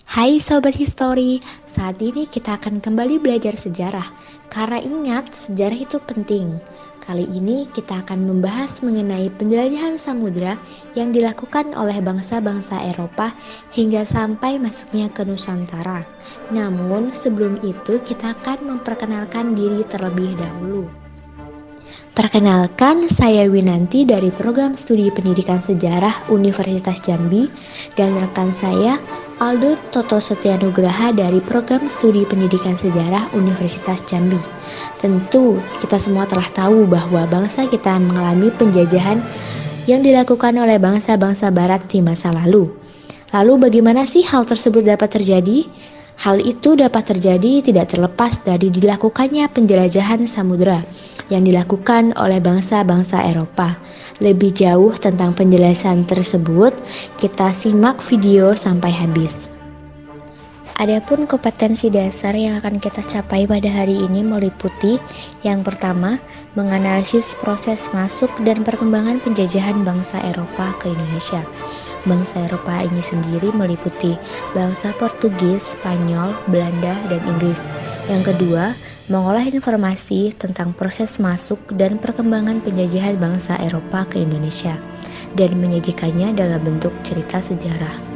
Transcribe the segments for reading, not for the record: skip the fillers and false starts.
Hai Sobat History, saat ini kita akan kembali belajar sejarah. Karena ingat, sejarah itu penting. Kali ini kita akan membahas mengenai penjelajahan samudra yang dilakukan oleh bangsa-bangsa Eropa hingga sampai masuknya ke Nusantara. Namun sebelum itu kita akan memperkenalkan diri terlebih dahulu. Perkenalkan, saya Winanti dari Program Studi Pendidikan Sejarah Universitas Jambi dan rekan saya Aldo Toto Setianugraha dari Program Studi Pendidikan Sejarah Universitas Jambi. Tentu, kita semua telah tahu bahwa bangsa kita mengalami penjajahan yang dilakukan oleh bangsa-bangsa barat di masa lalu. Lalu bagaimana sih hal tersebut dapat terjadi? Hal itu dapat terjadi tidak terlepas dari dilakukannya penjelajahan samudera yang dilakukan oleh bangsa-bangsa Eropa. Lebih jauh tentang penjelasan tersebut, kita simak video sampai habis. Adapun kompetensi dasar yang akan kita capai pada hari ini meliputi yang pertama, menganalisis proses masuk dan perkembangan penjajahan bangsa Eropa ke Indonesia. Bangsa Eropa ini sendiri meliputi bangsa Portugis, Spanyol, Belanda, dan Inggris. Yang kedua, mengolah informasi tentang proses masuk dan perkembangan penjajahan bangsa Eropa ke Indonesia dan menyajikannya dalam bentuk cerita sejarah.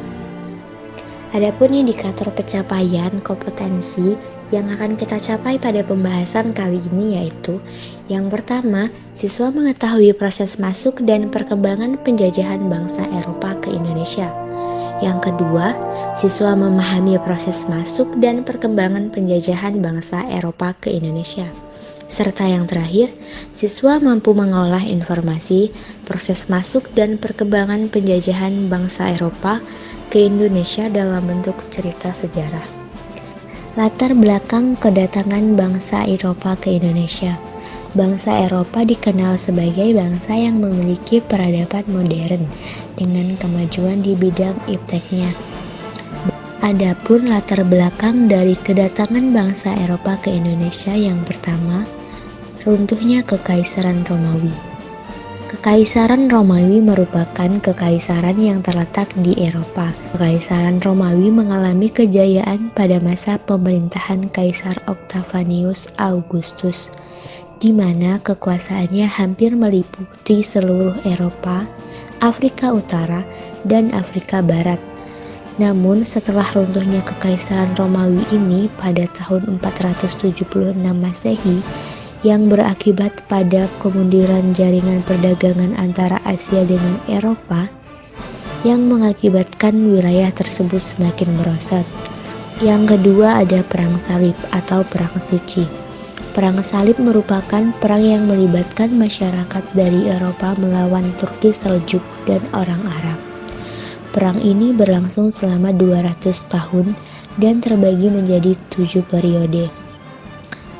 Adapun indikator pencapaian kompetensi yang akan kita capai pada pembahasan kali ini yaitu yang pertama, siswa mengetahui proses masuk dan perkembangan penjajahan bangsa Eropa ke Indonesia. Yang kedua, siswa memahami proses masuk dan perkembangan penjajahan bangsa Eropa ke Indonesia. Serta yang terakhir, siswa mampu mengolah informasi, proses masuk dan perkembangan penjajahan bangsa Eropa ke Indonesia dalam bentuk cerita sejarah. Latar belakang kedatangan bangsa Eropa ke Indonesia. Bangsa Eropa dikenal sebagai bangsa yang memiliki peradaban modern dengan kemajuan di bidang ipteknya. Adapun latar belakang dari kedatangan bangsa Eropa ke Indonesia yang pertama, runtuhnya Kekaisaran Romawi. Kekaisaran Romawi merupakan kekaisaran yang terletak di Eropa. Kekaisaran Romawi mengalami kejayaan pada masa pemerintahan Kaisar Octavianus Augustus, di mana kekuasaannya hampir meliputi seluruh Eropa, Afrika Utara, dan Afrika Barat. Namun setelah runtuhnya Kekaisaran Romawi ini pada tahun 476 Masehi, yang berakibat pada kemunduran jaringan perdagangan antara Asia dengan Eropa yang mengakibatkan wilayah tersebut semakin merosot. Yang kedua ada Perang Salib atau Perang Suci. Perang Salib merupakan perang yang melibatkan masyarakat dari Eropa melawan Turki Seljuk dan orang Arab. Perang ini berlangsung selama 200 tahun dan terbagi menjadi 7 periode.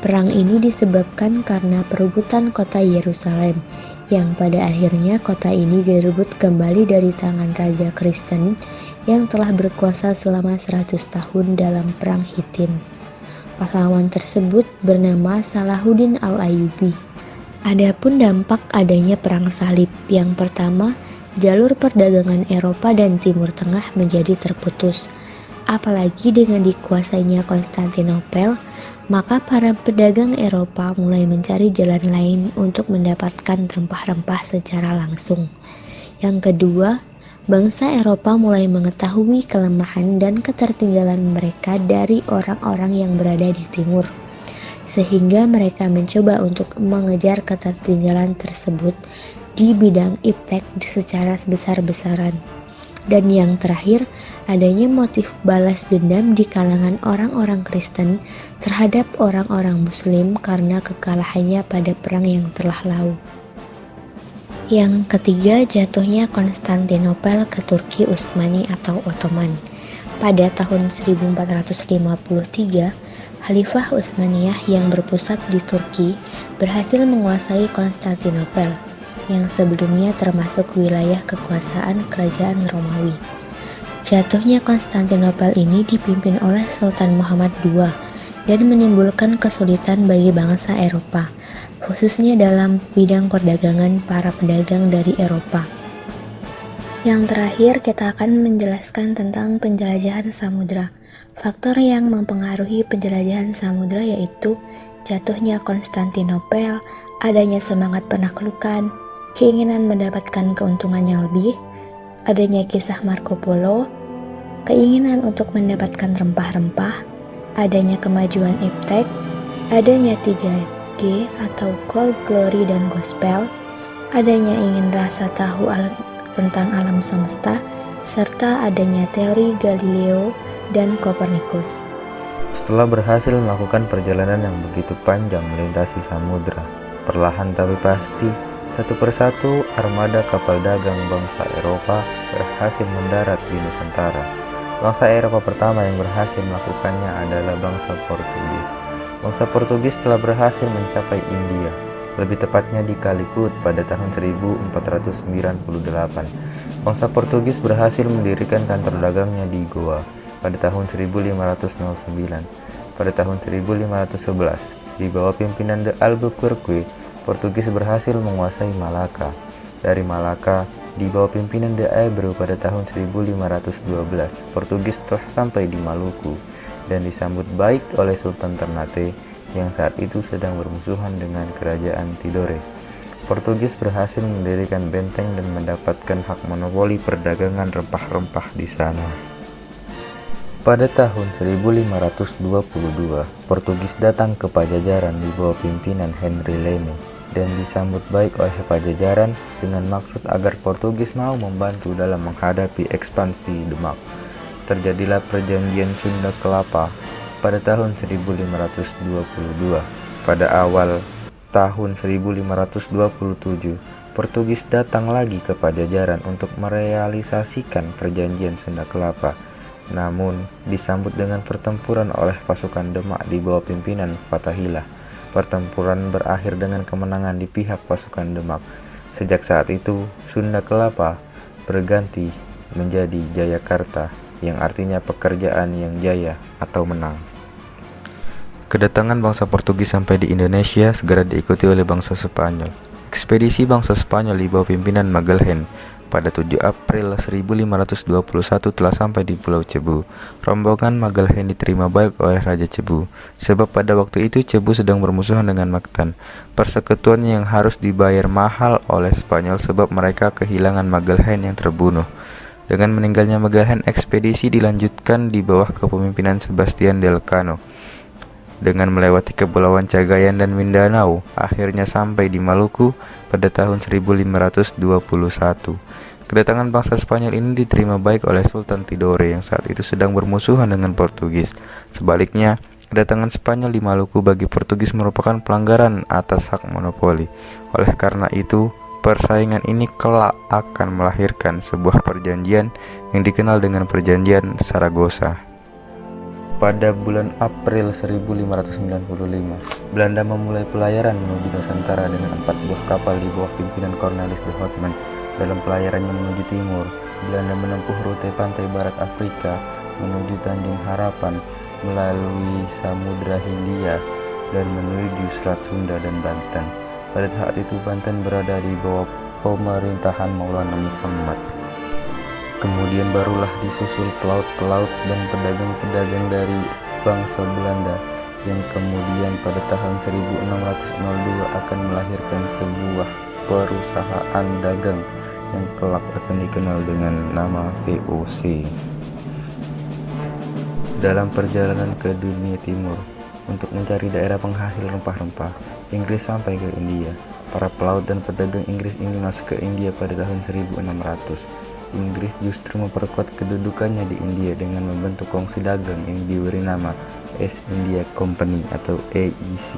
Perang ini disebabkan karena perebutan kota Yerusalem, yang pada akhirnya kota ini direbut kembali dari tangan Raja Kristen yang telah berkuasa selama 100 tahun dalam Perang Hittin. Pahlawan tersebut bernama Salahuddin Al-Ayyubi. Adapun dampak adanya Perang Salib, yang pertama, jalur perdagangan Eropa dan Timur Tengah menjadi terputus. Apalagi dengan dikuasainya Konstantinopel, maka para pedagang Eropa mulai mencari jalan lain untuk mendapatkan rempah-rempah secara langsung. Yang kedua, bangsa Eropa mulai mengetahui kelemahan dan ketertinggalan mereka dari orang-orang yang berada di timur, sehingga mereka mencoba untuk mengejar ketertinggalan tersebut di bidang iptek secara besar-besaran. Dan yang terakhir, adanya motif balas dendam di kalangan orang-orang Kristen terhadap orang-orang Muslim karena kekalahannya pada perang yang telah lalu. Yang ketiga, jatuhnya Konstantinopel ke Turki Utsmani atau Ottoman. Pada tahun 1453, Khalifah Utsmaniyah yang berpusat di Turki berhasil menguasai Konstantinopel, yang sebelumnya termasuk wilayah kekuasaan kerajaan Romawi. Jatuhnya Konstantinopel ini dipimpin oleh Sultan Muhammad II dan menimbulkan kesulitan bagi bangsa Eropa, khususnya dalam bidang perdagangan para pedagang dari Eropa. Yang terakhir, kita akan menjelaskan tentang penjelajahan samudra. Faktor yang mempengaruhi penjelajahan samudra yaitu jatuhnya Konstantinopel, adanya semangat penaklukan, keinginan mendapatkan keuntungan yang lebih, adanya kisah Marco Polo, keinginan untuk mendapatkan rempah-rempah, adanya kemajuan iptek, adanya 3G atau Gold, Glory, dan Gospel, adanya ingin rasa tahu tentang alam semesta, serta adanya teori Galileo dan Kopernikus. Setelah berhasil melakukan perjalanan yang begitu panjang melintasi samudra, perlahan tapi pasti, satu persatu armada kapal dagang bangsa Eropa berhasil mendarat di Nusantara. Bangsa Eropa pertama yang berhasil melakukannya adalah bangsa Portugis. Bangsa Portugis telah berhasil mencapai India, lebih tepatnya di Calicut pada tahun 1498. Bangsa Portugis berhasil mendirikan kantor dagangnya di Goa pada tahun 1509. Pada tahun 1511, di bawah pimpinan de Albuquerque, Portugis berhasil menguasai Malaka. Dari Malaka, di bawah pimpinan de Abreu pada tahun 1512, Portugis telah sampai di Maluku dan disambut baik oleh Sultan Ternate yang saat itu sedang bermusuhan dengan kerajaan Tidore. Portugis berhasil mendirikan benteng dan mendapatkan hak monopoli perdagangan rempah-rempah di sana. Pada tahun 1522, Portugis datang ke Pajajaran di bawah pimpinan Henry Leme dan disambut baik oleh Pajajaran dengan maksud agar Portugis mau membantu dalam menghadapi ekspansi Demak. Terjadilah perjanjian Sunda Kelapa pada tahun 1522. Pada awal tahun 1527, Portugis datang lagi ke Pajajaran untuk merealisasikan perjanjian Sunda Kelapa. Namun, disambut dengan pertempuran oleh pasukan Demak di bawah pimpinan Fathahillah. Pertempuran berakhir dengan kemenangan di pihak pasukan Demak. Sejak saat itu, Sunda Kelapa berganti menjadi Jayakarta, yang artinya pekerjaan yang jaya atau menang. Kedatangan bangsa Portugis sampai di Indonesia segera diikuti oleh bangsa Spanyol. Ekspedisi bangsa Spanyol di bawah pimpinan Magellan pada 7 April 1521 telah sampai di Pulau Cebu. Rombongan Magellan diterima baik oleh Raja Cebu, sebab pada waktu itu Cebu sedang bermusuhan dengan Mactan. Persekutuan yang harus dibayar mahal oleh Spanyol sebab mereka kehilangan Magellan yang terbunuh. Dengan meninggalnya Magellan, ekspedisi dilanjutkan di bawah kepemimpinan Sebastian de Elcano. Dengan melewati Kepulauan Cagayan dan Mindanao, akhirnya sampai di Maluku pada tahun 1521. Kedatangan bangsa Spanyol ini diterima baik oleh Sultan Tidore yang saat itu sedang bermusuhan dengan Portugis. Sebaliknya, kedatangan Spanyol di Maluku bagi Portugis merupakan pelanggaran atas hak monopoli. Oleh karena itu, persaingan ini kelak akan melahirkan sebuah perjanjian yang dikenal dengan Perjanjian Saragossa. Pada bulan April 1595, Belanda memulai pelayaran menuju Nusantara dengan 4 buah kapal di bawah pimpinan Cornelis de Houtman. Dalam pelayarannya menuju timur, Belanda menempuh rute pantai barat Afrika menuju Tanjung Harapan melalui Samudra Hindia dan menuju Selat Sunda dan Banten. Pada saat itu Banten berada di bawah pemerintahan Maulana Muhammad. Kemudian barulah disusul pelaut-pelaut dan pedagang-pedagang dari bangsa Belanda yang kemudian pada tahun 1602 akan melahirkan sebuah perusahaan dagang yang kelak akan dikenal dengan nama VOC. Dalam perjalanan ke dunia timur untuk mencari daerah penghasil rempah-rempah, Inggris sampai ke India. Para pelaut dan pedagang Inggris ini masuk ke India pada tahun 1600. Inggris justru memperkuat kedudukannya di India dengan membentuk kongsi dagang yang diberi nama East India Company atau EIC.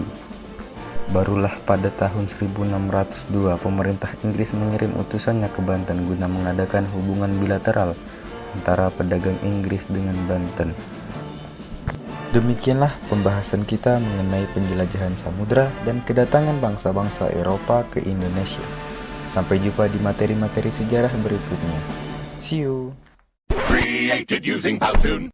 Barulah pada tahun 1602 pemerintah Inggris mengirim utusannya ke Banten guna mengadakan hubungan bilateral antara pedagang Inggris dengan Banten. Demikianlah pembahasan kita mengenai penjelajahan samudra dan kedatangan bangsa-bangsa Eropa ke Indonesia. Sampai jumpa di materi-materi sejarah berikutnya. See you. Created using Powtoon.